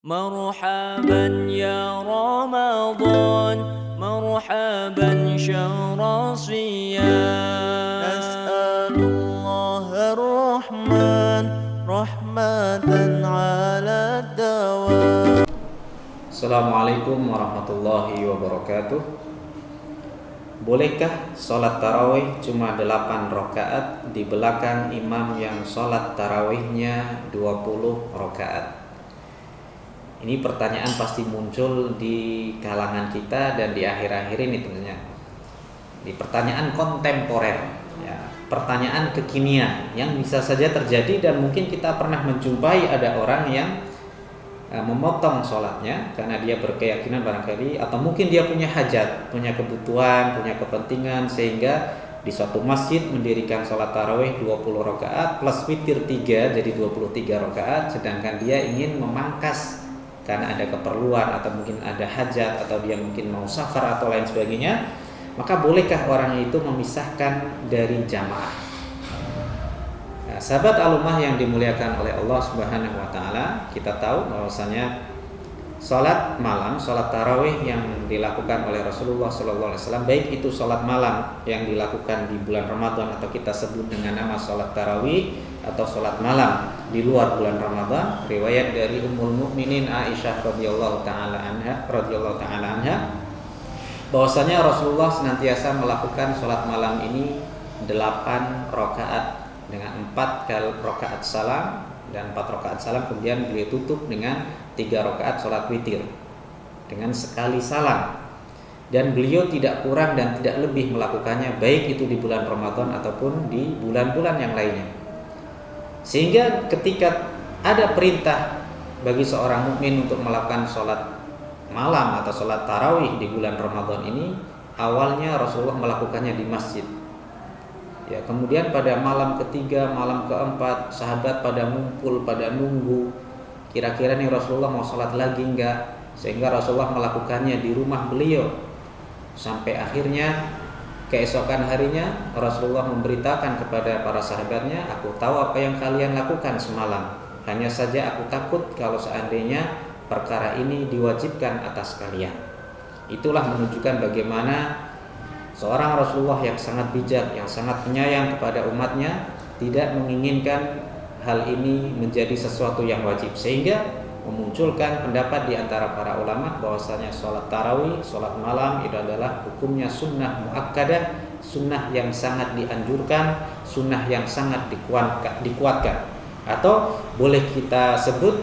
مرحبا يا رمضان مرحبا شهر صيام نسأل الله الرحمن رحمة على الدوام. Assalamualaikum warahmatullahi wabarakatuh. Bolehkah sholat tarawih cuma 8 rakaat di belakang imam yang sholat tarawihnya 20 rakaat? Ini pertanyaan pasti muncul di kalangan kita dan di akhir-akhir ini tentunya. Di pertanyaan kontemporer, ya, pertanyaan kekinian yang bisa saja terjadi dan mungkin kita pernah menjumpai ada orang yang memotong sholatnya karena dia berkeyakinan barangkali atau mungkin dia punya hajat, punya kebutuhan, punya kepentingan sehingga di suatu masjid mendirikan sholat tarawih 20 rakaat plus witir 3 jadi 23 rakaat, sedangkan dia ingin memangkas karena ada keperluan atau mungkin ada hajat atau dia mungkin mau safar atau lain sebagainya, maka bolehkah orang itu memisahkan dari jamaah? Nah, sahabat alumah yang dimuliakan oleh Allah Subhanahu wa taala, kita tahu bahwasanya salat malam, salat tarawih yang dilakukan oleh Rasulullah sallallahu alaihi wasallam, baik itu salat malam yang dilakukan di bulan Ramadan atau kita sebut dengan nama salat tarawih atau salat malam di luar bulan Ramadan, riwayat dari Ummul Mukminin Aisyah radhiyallahu taala anha bahwasanya Rasulullah senantiasa melakukan salat malam ini 8 rakaat dengan 4 rakaat salam dan 4 rakaat salam, kemudian beliau tutup dengan 3 rakaat salat witir dengan sekali salam, dan beliau tidak kurang dan tidak lebih melakukannya baik itu di bulan Ramadan ataupun di bulan-bulan yang lainnya. Sehingga ketika ada perintah bagi seorang mukmin untuk melakukan sholat malam atau sholat tarawih di bulan Ramadan ini, awalnya Rasulullah melakukannya di masjid. Ya, kemudian pada malam ketiga, malam keempat, sahabat pada ngumpul, pada nunggu. Kira-kira nih Rasulullah mau sholat lagi enggak? Sehingga Rasulullah melakukannya di rumah beliau. Sampai akhirnya keesokan harinya Rasulullah memberitakan kepada para sahabatnya, aku tahu apa yang kalian lakukan semalam. Hanya saja aku takut kalau seandainya perkara ini diwajibkan atas kalian. Itulah menunjukkan bagaimana seorang Rasulullah yang sangat bijak, yang sangat penyayang kepada umatnya, tidak menginginkan hal ini menjadi sesuatu yang wajib, sehingga memunculkan pendapat di antara para ulama bahwasanya sholat tarawih, sholat malam itu adalah hukumnya sunnah muakkadah, sunnah yang sangat dianjurkan, sunnah yang sangat dikuatkan. Atau boleh kita sebut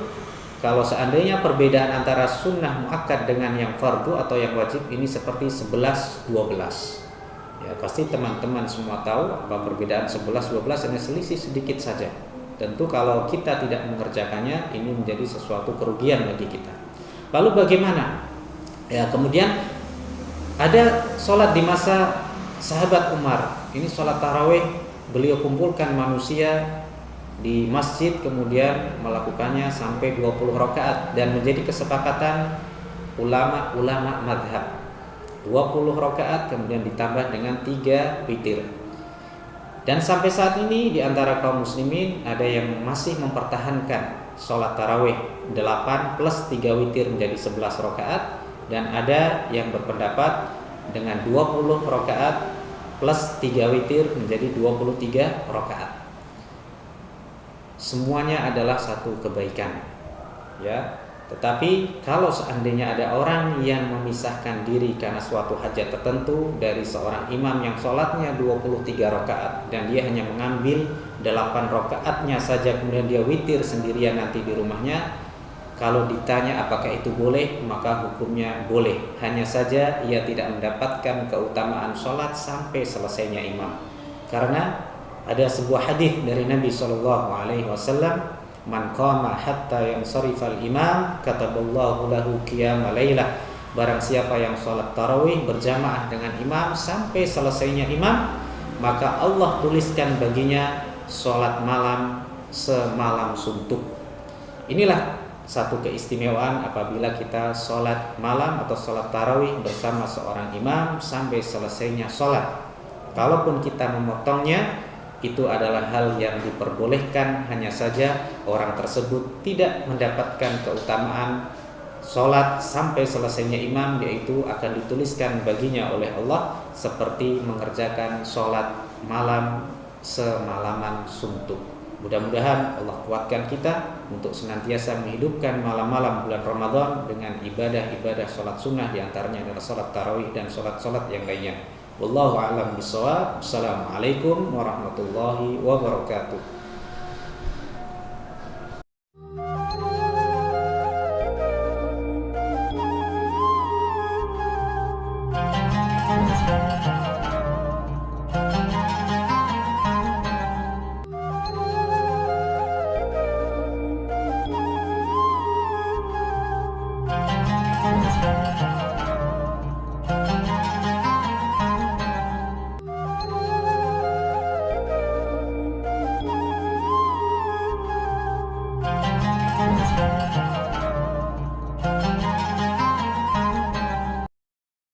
kalau seandainya perbedaan antara sunnah muakkad dengan yang fardu atau yang wajib ini seperti 11-12. Ya, pasti teman-teman semua tahu apa perbedaan 11-12, hanya selisih sedikit saja. Tentu kalau kita tidak mengerjakannya ini menjadi sesuatu kerugian bagi kita. Lalu bagaimana? Ya, kemudian ada sholat di masa sahabat Umar. Ini sholat tarawih, beliau kumpulkan manusia di masjid kemudian melakukannya sampai 20 rakaat dan menjadi kesepakatan ulama-ulama madhab. 20 rakaat kemudian ditambah dengan 3 witir. Dan sampai saat ini di antara kaum muslimin ada yang masih mempertahankan sholat tarawih 8 plus 3 witir menjadi 11 rakaat, dan ada yang berpendapat dengan 20 rakaat plus 3 witir menjadi 23 rakaat. Semuanya adalah satu kebaikan, ya. Tetapi kalau seandainya ada orang yang memisahkan diri karena suatu hajat tertentu dari seorang imam yang sholatnya 23 rakaat dan dia hanya mengambil 8 rakaatnya saja kemudian dia witir sendirian nanti di rumahnya, kalau ditanya apakah itu boleh, maka hukumnya boleh. Hanya saja ia tidak mendapatkan keutamaan sholat sampai selesainya imam. Karena ada sebuah hadis dari Nabi SAW, man qama hatta yansarifal imam kataballahu lahu qiyama lailah. Barang siapa yang sholat tarawih berjamaah dengan imam sampai selesainya imam, maka Allah tuliskan baginya sholat malam semalam suntuk. Inilah satu keistimewaan apabila kita sholat malam atau sholat tarawih bersama seorang imam sampai selesainya sholat. Kalaupun kita memotongnya, itu adalah hal yang diperbolehkan, hanya saja orang tersebut tidak mendapatkan keutamaan sholat sampai selesainya imam, yaitu akan dituliskan baginya oleh Allah seperti mengerjakan sholat malam semalaman suntuk. Mudah-mudahan Allah kuatkan kita untuk senantiasa menghidupkan malam-malam bulan Ramadan dengan ibadah-ibadah sholat sunnah, diantaranya adalah sholat tarawih dan sholat-sholat yang lainnya. Wallahu a'lam bishawab. Assalamualaikum warahmatullahi wabarakatuh.